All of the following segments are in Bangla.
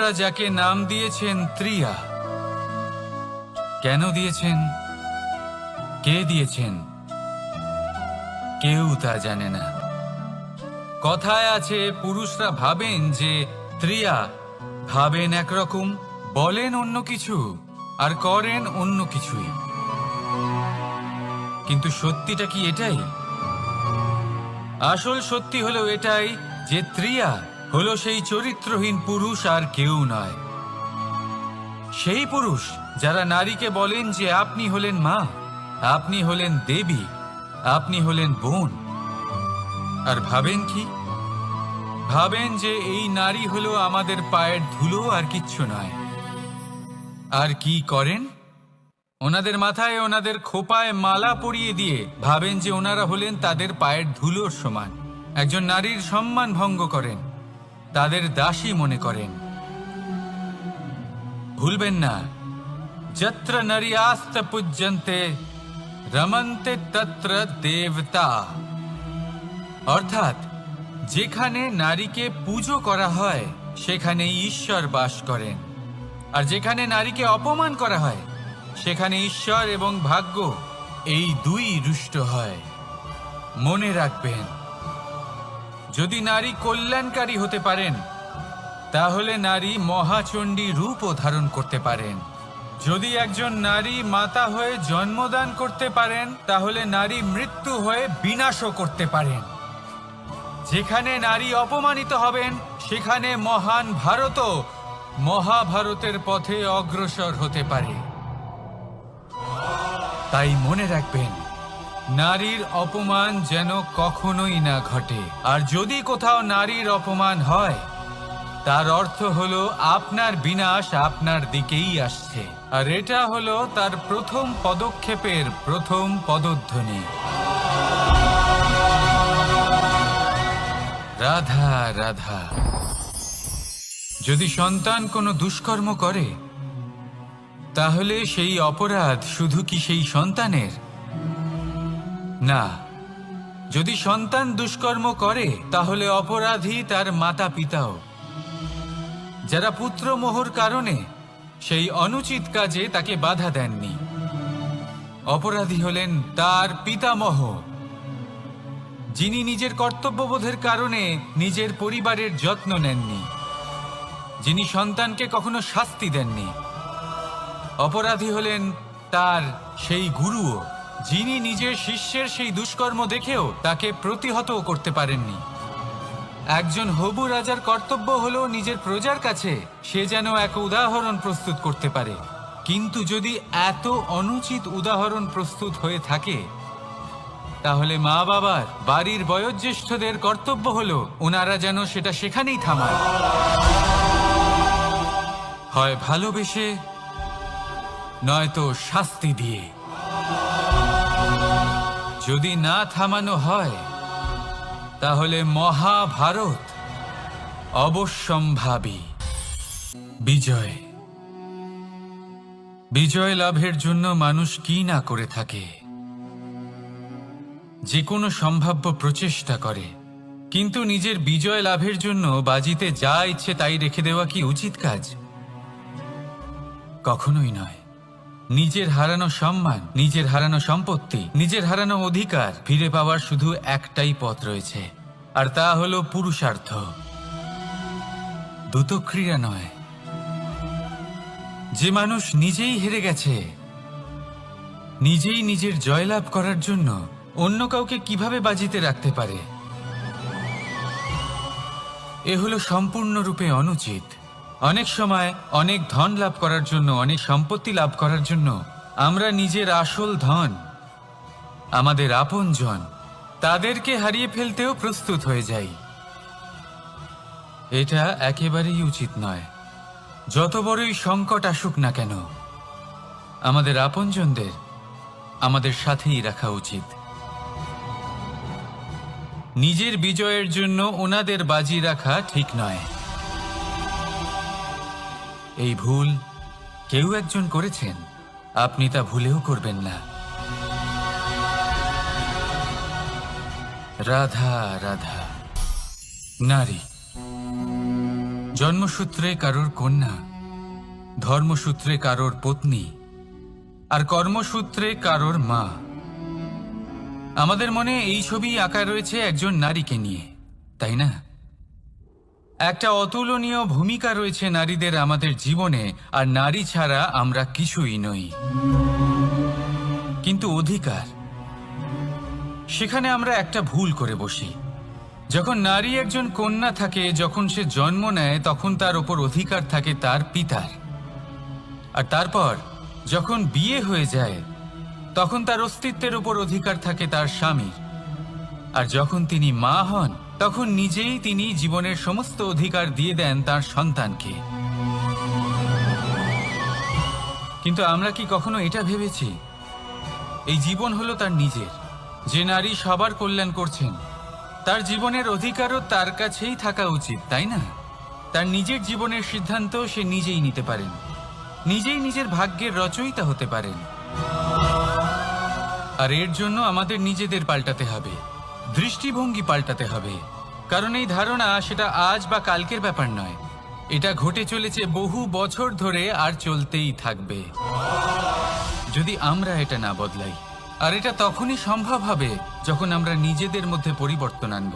আপনারা যাকে নাম দিয়েছেন ত্রিয়া, কেন দিয়েছেন, কে দিয়েছেন, কেউ তা জানে না। কথায় আছে পুরুষরা ভাবেন যে ত্রিয়া, ভাবেন একরকম, বলেন অন্য কিছু, আর করেন অন্য কিছুই। কিন্তু সত্যিটা কি এটাই? আসল সত্যি হলো এটাই যে ত্রিয়া হলো সেই চরিত্রহীন পুরুষ আর কেউ নয়। সেই পুরুষ যারা নারীকে বলেন যে আপনি হলেন মা, আপনি হলেন দেবী, আপনি হলেন বোন। আর ভাবেন কি? ভাবেন যে এই নারী হলো আমাদের পায়ের ধুলো আর কিচ্ছু নয়। আর কি করেন? ওনাদের মাথায়, ওনাদের খোপায় মালা পরিয়ে দিয়ে ভাবেন যে ওনারা হলেন তাদের পায়ের ধুলোর সমান। একজন নারীর সম্মান ভঙ্গ করেন, তাদের দাসী মনে করেন। ভুলবেন না, যত্র নারীয়াস্ত পূজ্যন্তে রমন্তে তত্র দেবতা। অর্থাৎ যেখানে নারীকে পুজো করা হয় সেখানেই ঈশ্বর বাস করেন, আর যেখানে নারীকে অপমান করা হয় সেখানে ঈশ্বর এবং ভাগ্য এই দুই রুষ্ট হয়। মনে রাখবেন, যদি নারী কল্যাণকারী হতে পারেন তাহলে নারী মহাচণ্ডী রূপও ধারণ করতে পারেন। যদি একজন নারী মাতা হয়ে জন্মদান করতে পারেন তাহলে নারী মৃত্যু হয়ে বিনাশও করতে পারেন। যেখানে নারী অপমানিত হবেন সেখানে মহান ভারতও মহাভারতের পথে অগ্রসর হতে পারে। তাই মনে রাখবেন, নারীর অপমান যেন কখনোই না ঘটে। আর যদি কোথাও নারীর অপমান হয় তার অর্থ হলো আপনার বিনাশ আপনার দিকেই আসছে। আর এটা হলো তার প্রথম পদক্ষেপের প্রথম পদধ্বনি। রাধা রাধা। যদি সন্তান কোনো দুষ্কর্ম করে তাহলে সেই অপরাধ শুধু কি সেই সন্তানের? না, যদি সন্তান দুষ্কর্ম করে তাহলে অপরাধী তার মাতা পিতাও, যারা পুত্রমোহর কারণে সেই অনুচিত কাজে তাকে বাধা দেননি। অপরাধী হলেন তার পিতামহ, যিনি নিজের কর্তব্যবোধের কারণে নিজের পরিবারের যত্ন নেননি, যিনি সন্তানকে কখনো শাস্তি দেননি। অপরাধী হলেন তার সেই গুরুও, যিনি নিজের শিষ্যের সেই দুষ্কর্ম দেখেও তাকে প্রতিহত করতে পারেননি। একজন হবু রাজার কর্তব্য হলো নিজের প্রজার কাছে সে যেন এক উদাহরণ প্রস্তুত করতে পারে। কিন্তু যদি এত অনুচিত উদাহরণ প্রস্তুত হয়ে থাকে তাহলে মা বাবার, বাড়ির বয়োজ্যেষ্ঠদের কর্তব্য হলো ওনারা যেন সেটা সেখানেই থামায়, হয় ভালোবেসে নয়তো শাস্তি দিয়ে। যদি না থামানো হয় তাহলে মহাভারত অবশ্যম্ভাবী। বিজয়, বিজয় লাভের জন্য মানুষ কি না করে থাকে, যে কোনো সম্ভাব্য প্রচেষ্টা করে। কিন্তু নিজের বিজয় লাভের জন্য বাজিতে যা ইচ্ছে তাই রেখে দেওয়া কি উচিত কাজ? কখনোই নয়। নিজের হারানো সম্মান, নিজের হারানো সম্পত্তি, নিজের হারানো অধিকার ফিরে পাওয়ার শুধু একটাই পথ রয়েছে, আর তা হলো পুরুষার্থ, দ্যুতক্রিয়া নয়। যে মানুষ নিজেই হেরে গেছে, নিজেই নিজের জয়লাভ করার জন্য অন্য কাউকে কিভাবে বাজিতে রাখতে পারে? এ হলো সম্পূর্ণরূপে অনুচিত। অনেক সময় অনেক ধন লাভ করার জন্য, অনেক সম্পত্তি লাভ করার জন্য আমরা নিজের আসল ধন, আমাদের আপনজন, তাদেরকে হারিয়ে ফেলতেও প্রস্তুত হয়ে যাই। এটা একেবারেই উচিত নয়। যত বড়ই সংকট আসুক না কেন, আমাদের আপনজনদের আমাদের সাথেই রাখা উচিত। নিজের বিজয়ের জন্য ওনাদের বাজি রাখা ঠিক নয়। এই ভুল কেউ একজন করেছেন, আপনি তা ভুলেও করবেন না। রাধা রাধা। নারী, জন্মসূত্রে কারোর কন্যা, ধর্মসূত্রে কারোর পত্নী, আর কর্মসূত্রে কারোর মা। আমাদের মনে এই ছবি আঁকা রয়েছে একজন নারীকে নিয়ে, তাই না? একটা অতুলনীয় ভূমিকা রয়েছে নারীদের আমাদের জীবনে, আর নারী ছাড়া আমরা কিছুই নই। কিন্তু অধিকার, সেখানে আমরা একটা ভুল করে বসি। যখন নারী একজন কন্যা থাকে, যখন সে জন্ম নেয়, তখন তার ওপর অধিকার থাকে তার পিতার। আর তারপর যখন বিয়ে হয়ে যায়, তখন তার অস্তিত্বের উপর অধিকার থাকে তার স্বামীর। আর যখন তিনি মা হন, তখন নিজেই তিনি জীবনের সমস্ত অধিকার দিয়ে দেন তার সন্তানকে। কিন্তু আমরা কি কখনো এটা ভেবেছি এই জীবন হলো তার নিজের? যে নারী সবার কল্যাণ করছেন, তার জীবনের অধিকারও তার কাছেই থাকা উচিত, তাই না? তার নিজের জীবনের সিদ্ধান্ত সে নিজেই নিতে পারেন, নিজেই নিজের ভাগ্যের রচয়িতা হতে পারেন। আর এর জন্য আমাদের নিজেদের পাল্টাতে হবে, দৃষ্টিভঙ্গি পাল্টাতে হবে। কারণ এই ধারণা সেটা আজ বা কালকের ব্যাপার নয়, এটা ঘটে চলেছে বহু বছর ধরে, আর চলতেই থাকবে যদি আমরা এটা না বদলাই। আর এটা তখনই সম্ভব হবে যখন আমরা নিজেদের মধ্যে পরিবর্তন আনব।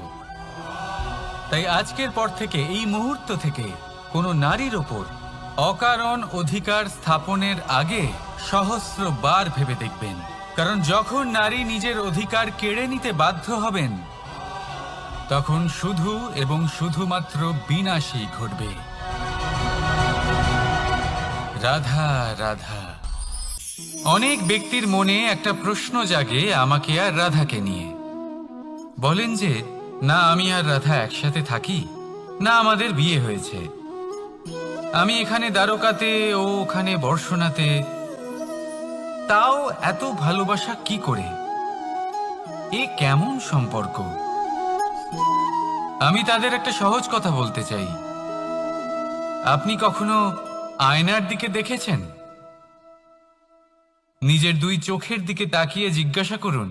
তাই আজকের পর থেকে, এই মুহূর্ত থেকে, কোনো নারীর ওপর অকারণ অধিকার স্থাপনের আগে সহস্রবার ভেবে দেখবেন। কারণ যখন নারী নিজের অধিকার কেড়ে নিতে বাধ্য হবেন, তখন শুধু এবং শুধুমাত্র বিনাশই ঘটবে। রাধা রাধা। অনেক ব্যক্তির মনে একটা প্রশ্ন জাগে আমাকে আর রাধাকে নিয়ে। বলেন যে, না আমি আর রাধা একসাথে থাকি, না আমাদের বিয়ে হয়েছে। আমি এখানে দ্বারকাতে, ও ওখানে বর্ষণাতে, তাও এত ভালোবাসা কি করে? এ কেমন সম্পর্ক? আমি তাদের একটা সহজ কথা বলতে চাই। আপনি কখনো আয়নার দিকে দেখেছেন? নিজের দুই চোখের দিকে তাকিয়ে জিজ্ঞাসা করুন,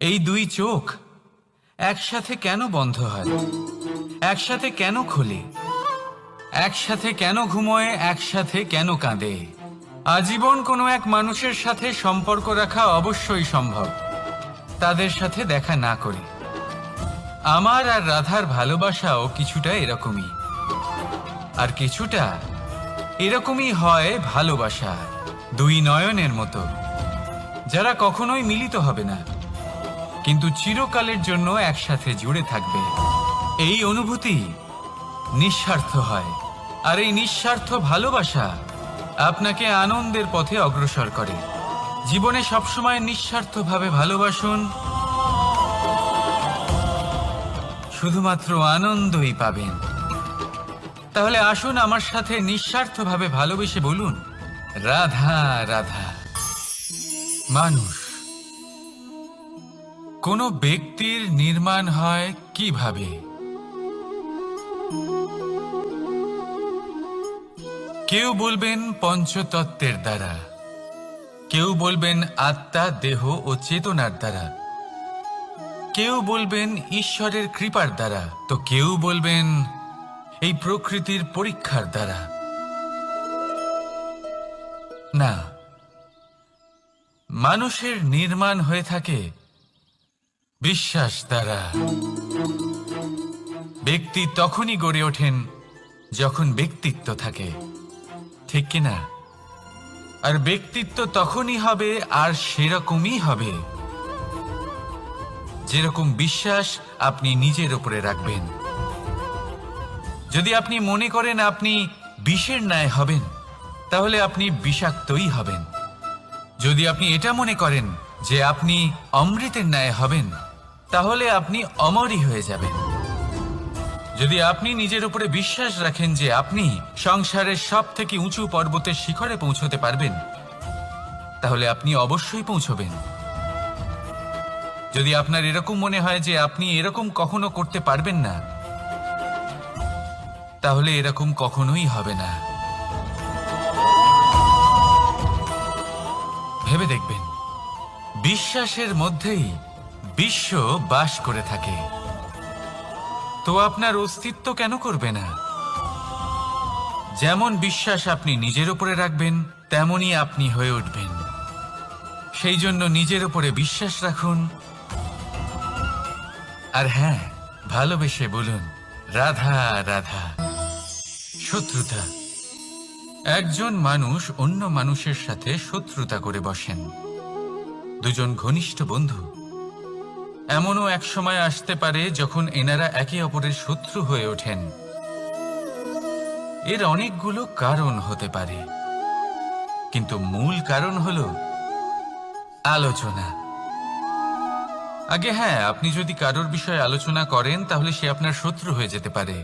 এই দুই চোখ একসাথে কেন বন্ধ হয়? একসাথে কেন খোলে? একসাথে কেন ঘুমোয়? একসাথে কেন কাঁদে? আজীবন কোনো এক মানুষের সাথে সম্পর্ক রাখা অবশ্যই সম্ভব, তাদের সাথে দেখা না করে। আমার আর রাধার ভালোবাসাও কিছুটা এরকমই, আর কিছুটা এরকমই হয় ভালোবাসা দুই নয়নের মতো, যারা কখনোই মিলিত হবে না, কিন্তু চিরকালের জন্য একসাথে জুড়ে থাকবে। এই অনুভূতি নিঃস্বার্থ হয়, আর এই নিঃস্বার্থ ভালোবাসা আপনাকে আনন্দের পথে অগ্রসর করে। জীবনে সবসময় নিঃস্বার্থভাবে ভালোবাসুন, শুধুমাত্র আনন্দই পাবেন। তাহলে আসুন আমার সাথে নিঃস্বার্থভাবে ভালোবেসে বলুন, রাধা রাধা। মানুষ, কোনো ব্যক্তির নির্মাণ হয় কিভাবে? কেউ বলবেন পঞ্চতত্ত্বের দ্বারা, কেউ বলবেন আত্মা, দেহ ও চেতনার দ্বারা, কেউ বলবেন ঈশ্বরের কৃপার দ্বারা, তো কেউ বলবেন এই প্রকৃতির পরীক্ষার দ্বারা। না, মানুষের নির্মাণ হয়ে থাকে বিশ্বাস দ্বারা। ব্যক্তি তখনই গড়ে ওঠেন যখন ব্যক্তিত্ব থাকে, ঠিক কিনা? আর ব্যক্তিত্ব তখনই হবে, আর সেরকমই হবে যেরকম বিশ্বাস আপনি নিজের উপরে রাখবেন। যদি আপনি মনে করেন আপনি বিষের ন্যায় হবেন, তাহলে আপনি বিষাক্তই হবেন। যদি আপনি এটা মনে করেন যে আপনি অমৃতের ন্যায় হবেন, তাহলে আপনি অমরই হয়ে যাবেন। যদি আপনি নিজের উপরে বিশ্বাস রাখেন যে আপনি সংসারের সব থেকে উঁচু পর্বতের শিখরে পৌঁছতে পারবেন, তাহলে আপনি অবশ্যই পৌঁছবেন। যদি আপনার এরকম মনে হয় যে আপনি এরকম কখনো করতে পারবেন না, তাহলে এরকম কখনোই হবে না। ভেবে দেখবেন, বিশ্বাসের মধ্যেই বিশ্ব বাস করে থাকে, তো আপনার অস্তিত্ব কেন করবে না? যেমন বিশ্বাস আপনি নিজের উপরে রাখবেন তেমনই আপনি হয়ে উঠবেন। সেই জন্য নিজের উপরে বিশ্বাস রাখুন। আর হ্যাঁ, ভালোবেসে বলুন রাধা রাধা। শত্রুতা, একজন মানুষ অন্য মানুষের সাথে শত্রুতা করে বসেন। দুজন ঘনিষ্ঠ বন্ধু, এমনও এক সময় আসতে পারে যখন এনারা একে অপরের শত্রু হয়ে ওঠেন। এর অনেকগুলো কারণ হতে পারে, কিন্তু মূল কারণ হলো আলোচনা। আগে হ্যাঁ, আপনি যদি কারোর বিষয়ে আলোচনা করেন তাহলে সে আপনার শত্রু হয়ে যেতে পারে।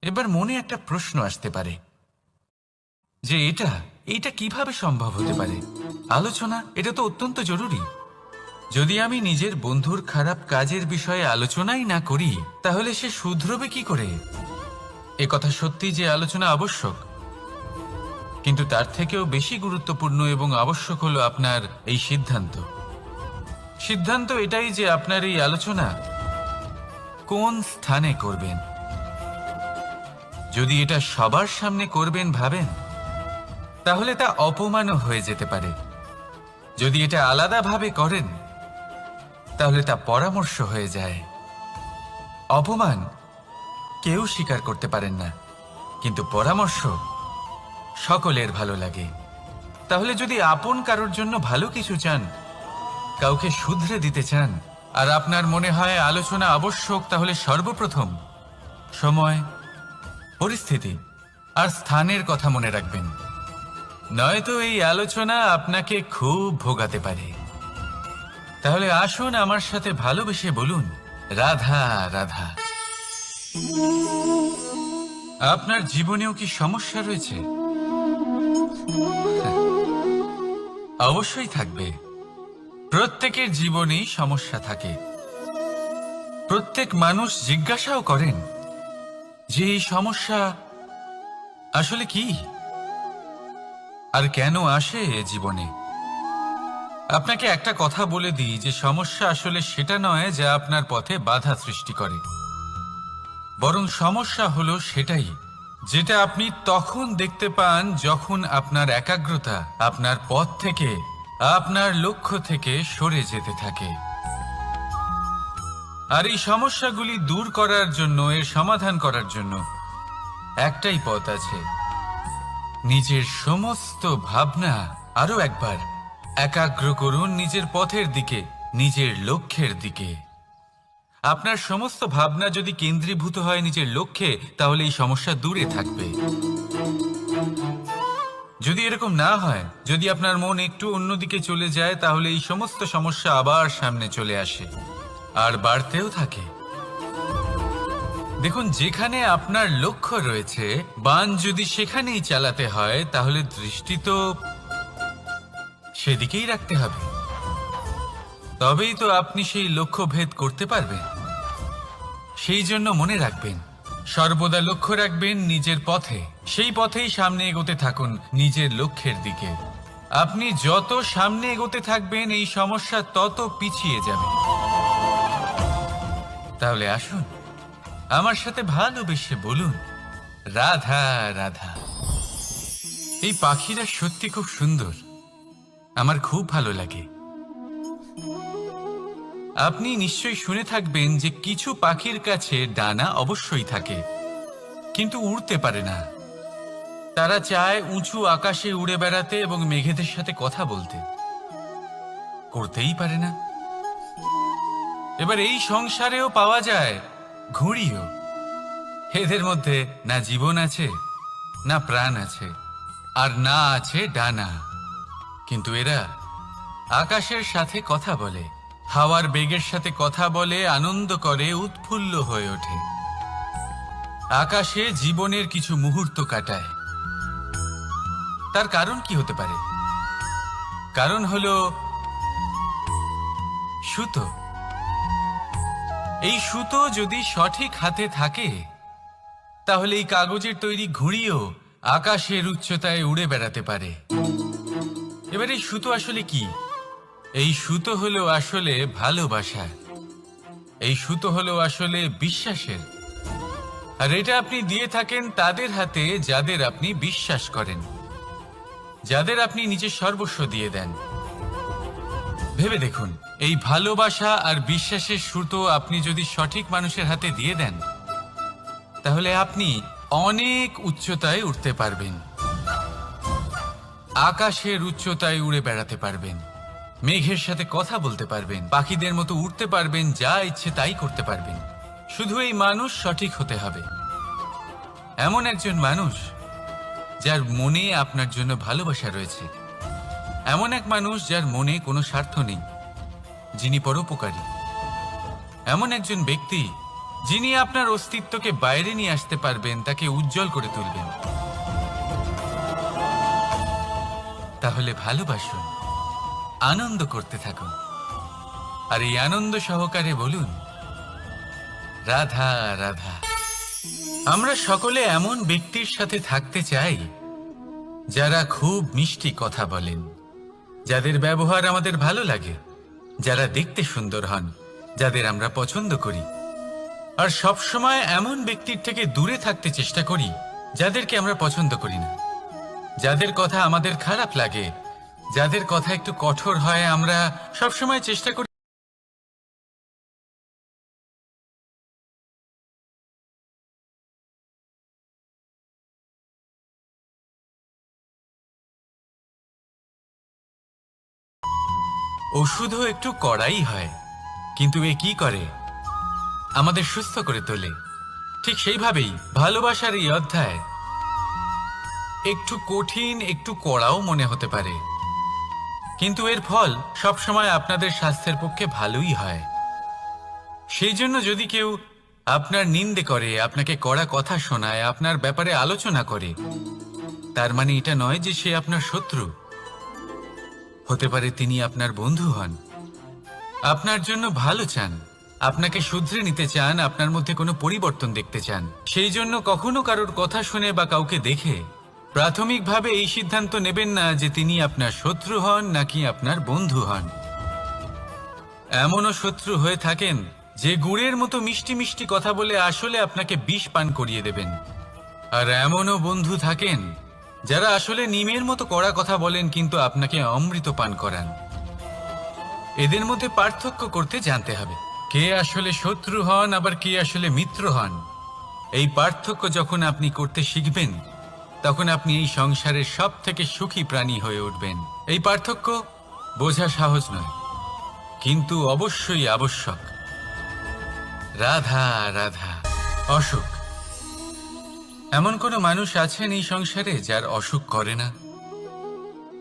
এবার মনে একটা প্রশ্ন আসতে পারে যে এটা কিভাবে সম্ভব হতে পারে? আলোচনা, এটা তো অত্যন্ত জরুরি। যদি আমি নিজের বন্ধুর খারাপ কাজের বিষয়ে আলোচনাই না করি তাহলে সে শুধরবে কি করে? এ কথা সত্যি যে আলোচনা আবশ্যক, কিন্তু তার থেকেও বেশি গুরুত্বপূর্ণ এবং আবশ্যক হলো আপনার এই সিদ্ধান্ত। সিদ্ধান্ত এটাই যে আপনার এই আলোচনা কোন স্থানে করবেন। যদি এটা সবার সামনে করবেন ভাবেন, তাহলে তা অপমানও হয়ে যেতে পারে। যদি এটা আলাদাভাবে করেন তাহলে তা পরামর্শ হয়ে যায়। অপমান কেউ স্বীকার করতে পারেন না, কিন্তু পরামর্শ সকলের ভালো লাগে। তাহলে যদি আপন কারোর জন্য ভালো কিছু চান, কাউকে শুধরে দিতে চান, আর আপনার মনে হয় আলোচনা আবশ্যক, তাহলে সর্বপ্রথম সময়, পরিস্থিতি আর স্থানের কথা মনে রাখবেন। নয়তো এই আলোচনা আপনাকে খুব ভোগাতে পারে। তাহলে আসুন আমার সাথে ভালোবেসে বলুন রাধা রাধা। আপনার জীবনেও কি সমস্যা রয়েছে? অবশ্যই থাকবে। প্রত্যেকের জীবনেই সমস্যা থাকে। প্রত্যেক মানুষ জিজ্ঞাসাও করেন যে এই সমস্যা আসলে কি আর কেন আসে জীবনে। আপনাকে একটা কথা বলে দিই যে সমস্যা আসলে সেটা নয় যা আপনার পথে বাধা সৃষ্টি করে, বরং সমস্যা হলো সেটাই যেটা আপনি তখন দেখতে পান যখন আপনার একাগ্রতা আপনার পথ থেকে, আপনার লক্ষ্য থেকে সরে যেতে থাকে। আর এই সমস্যাগুলি দূর করার জন্য, এর সমাধান করার জন্য একটাই পথ আছে। নিজের সমস্ত ভাবনা আরো একবার একাগ্র করুন নিজের পথের দিকে, নিজের লক্ষ্যের দিকে। আপনার সমস্ত ভাবনা যদি কেন্দ্রীভূত হয় নিজের লক্ষ্যে, তাহলে এই সমস্যা দূরে থাকবে। যদি এরকম না হয়, যদি আপনার মন একটু অন্যদিকে চলে যায়, তাহলে এই সমস্ত সমস্যা আবার সামনে চলে আসে আর বাড়তেও থাকে। দেখুন, যেখানে আপনার লক্ষ্য রয়েছে, বান যদি সেখানেই চালাতে হয়, তাহলে দৃষ্টি তো সেদিকেই রাখতে হবে। তবেই তো আপনি সেই লক্ষ্য ভেদ করতে পারবেন। সেই জন্য মনে রাখবেন, সর্বদা লক্ষ্য রাখবেন নিজের পথে, সেই পথেই সামনে এগোতে থাকুন নিজের লক্ষ্যের দিকে। আপনি যত সামনে এগোতে থাকবেন এই সমস্যা তত পিছিয়ে যাবে। তাহলে আসুন আমার সাথে ভালোবেসে বলুন রাধা রাধা। এই পাখিরা সত্যি খুব সুন্দর, আমার খুব ভালো লাগে। আপনি নিশ্চয়ই শুনে থাকবেন যে কিছু পাখির কাছে ডানা অবশ্যই থাকে, কিন্তু উড়তে পারে না। তারা চায় উঁচু আকাশে উড়ে বেড়াতে এবং মেঘেদের সাথে কথা বলতে, করতেই পারে না। এবার এই সংসারেও পাওয়া যায় ঘুড়িও। এদের মধ্যে না জীবন আছে, না প্রাণ আছে, আর না আছে ডানা, কিন্তু এরা আকাশের সাথে কথা বলে, হাওয়ার বেগের সাথে কথা বলে, আনন্দ করে, উৎফুল্ল হয়ে ওঠে। আকাশে জীবনের কিছু মুহূর্ত কাটায়। তার কারণ কি হতে পারে? কারণ হলো সুতো। এই সুতো যদি সঠিক হাতে থাকে, তাহলে এই কাগজের তৈরি ঘুড়িও আকাশের উচ্চতায় উড়ে বেড়াতে পারে। এবার এই সুতো আসলে কি? এই সুতো হলো আসলে ভালোবাসা। এই সুতো হলো আসলে বিশ্বাসের। আর এটা আপনি দিয়ে থাকেন তাদের হাতে যাদের আপনি বিশ্বাস করেন, যাদের আপনি নিজের সর্বস্ব দিয়ে দেন। ভেবে দেখুন, এই ভালোবাসা আর বিশ্বাসের সুতো আপনি যদি সঠিক মানুষের হাতে দিয়ে দেন, তাহলে আপনি অনেক উচ্চতায় উঠতে পারবেন, আকাশের উচ্চতায় উড়ে বেড়াতে পারবেন, মেঘের সাথে কথা বলতে পারবেন, পাখিদের মতো উড়তে পারবেন, যা ইচ্ছে তাই করতে পারবেন। শুধু এই মানুষ সঠিক হতে হবে, এমন একজন মানুষ যার মনে আপনার জন্য ভালোবাসা রয়েছে, এমন এক মানুষ যার মনে কোনো স্বার্থ নেই, যিনি পরোপকারী, এমন একজন ব্যক্তি যিনি আপনার অস্তিত্বকে বাইরে নিয়ে আসতে পারবেন, তাকে উজ্জ্বল করে তুলবেন। তাহলে ভালোবাসুন, আনন্দ করতে থাকুন, আর এই আনন্দ সহকারে বলুন, রাধা রাধা। আমরা সকলে এমন ব্যক্তির সাথে থাকতে চাই যারা খুব মিষ্টি কথা বলেন, যাদের ব্যবহার আমাদের ভালো লাগে, যারা দেখতে সুন্দর হন, যাদের আমরা পছন্দ করি। আর সবসময় এমন ব্যক্তির থেকে দূরে থাকতে চেষ্টা করি যাদেরকে আমরা পছন্দ করি না, যাদের কথা আমাদের খারাপ লাগে, যাদের কথা একটু কঠোর হয়। আমরা সবসময় চেষ্টা করি ওষুধও একটু কড়াই হয়, কিন্তু এ কি করে? আমাদের সুস্থ করে তোলে। ঠিক সেইভাবেই ভালোবাসার এই অধ্যায় একটু কঠিন, একটু কড়াও মনে হতে পারে, কিন্তু এর ফল সবসময় আপনাদের স্বাস্থ্যের পক্ষে ভালোই হয়। সেই জন্য যদি কেউ আপনার নিন্দে করে, আপনাকে কড়া কথা শোনায়, আপনার ব্যাপারে আলোচনা করে, তার মানে এটা নয় যে সে আপনার শত্রু। হতে পারে তিনি আপনার বন্ধু হন, আপনার জন্য ভালো চান, আপনাকে শুধরে নিতে চান, আপনার মধ্যে কোনো পরিবর্তন দেখতে চান। সেই জন্য কখনো কারোর কথা শুনে বা কাউকে দেখে প্রাথমিকভাবে এই সিদ্ধান্ত নেবেন না যে তিনি আপনার শত্রু হন নাকি আপনার বন্ধু হন। এমনও শত্রু হয়ে থাকেন যে গুড়ের মতো মিষ্টি মিষ্টি কথা বলে আসলে আপনাকে বিষ পান করিয়ে দেবেন, আর এমনও বন্ধু থাকেন যারা আসলে নিমের মতো কড়া কথা বলেন কিন্তু আপনাকে অমৃত পান করান। এদের মধ্যে পার্থক্য করতে জানতে হবে, কে আসলে শত্রু হন আবার কে আসলে মিত্র হন। এই পার্থক্য যখন আপনি করতে শিখবেন, তখন আপনি এই সংসারের সব থেকে সুখী প্রাণী হয়ে উঠবেন। এই পার্থক্য বোঝা সহজ নয়, কিন্তু অবশ্যই আবশ্যক। রাধা রাধা। অসুখ। এমন কোনো মানুষ আছেন এই সংসারে যার অসুখ করে না?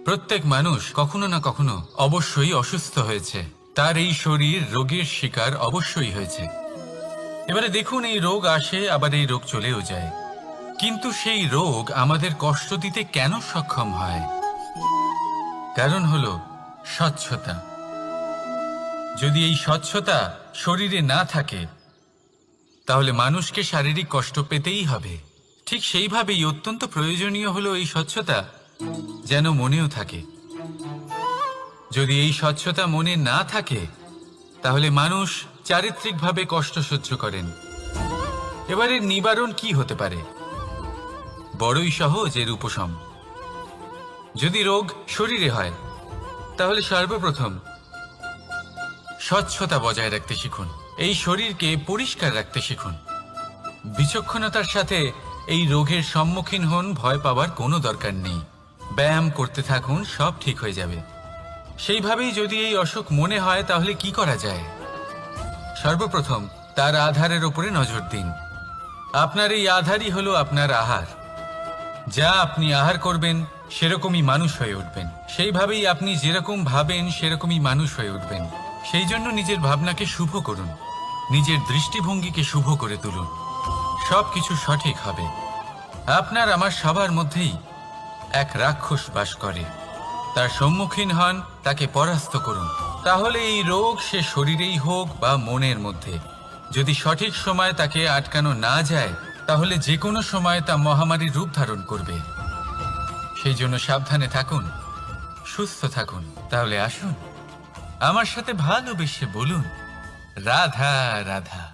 প্রত্যেক মানুষ কখনো না কখনো অবশ্যই অসুস্থ হয়েছে, তার এই শরীর রোগের শিকার অবশ্যই হয়েছে। এবারে দেখুন, এই রোগ আসে আবার এই রোগ চলেও যায়, কিন্তু সেই রোগ আমাদের কষ্ট দিতে কেন সক্ষম হয়? কারণ হলো স্বচ্ছতা। যদি এই স্বচ্ছতা শরীরে না থাকে, তাহলে মানুষকে শারীরিক কষ্ট পেতেই হবে। ঠিক সেইভাবেই অত্যন্ত প্রয়োজনীয় হলো এই স্বচ্ছতা যেন মনেও থাকে। যদি এই স্বচ্ছতা মনে না থাকে, তাহলে মানুষ চারিত্রিকভাবে কষ্ট সহ্য করেন। এবারে নিবারণ কি হতে পারে? বড়ই সহজ এর উপশম। যদি রোগ শরীরে হয়, তাহলে সর্বপ্রথম স্বচ্ছতা বজায় রাখতে শিখুন, এই শরীরকে পরিষ্কার রাখতে শিখুন। বিচক্ষণতার সাথে এই রোগের সম্মুখীন হন, ভয় পাওয়ার কোনো দরকার নেই। ব্যায়াম করতে থাকুন, সব ঠিক হয়ে যাবে। সেইভাবেই যদি এই অসুখ মনে হয়, তাহলে কি করা যায়? সর্বপ্রথম তার আধারের উপরে নজর দিন। আপনার এই আধারই হলো আপনার আহার। যা আপনি আহার করবেন সেরকমই মানুষ হয়ে উঠবেন। সেইভাবেই আপনি যেরকম ভাবেন সেরকমই মানুষ হয়ে উঠবেন। সেই জন্য নিজের ভাবনাকে শুভ করুন, নিজের দৃষ্টিভঙ্গিকে শুভ করে তুলুন, সব কিছু সঠিক হবে। আপনার আমার সবার মধ্যেই এক রাক্ষস বাস করে, তার সম্মুখীন হন, তাকে পরাস্ত করুন। তাহলে এই রোগ সে শরীরেই হোক বা মনের মধ্যে, যদি সঠিক সময় তাকে আটকানো না যায়, তাহলে যে কোনো সময় তা মহামারীর রূপ ধারণ করবে। সেই জন্য সাবধানে থাকুন, সুস্থ থাকুন। তাহলে আসুন আমার সাথে ভালোবেসে বলুন, রাধা রাধা।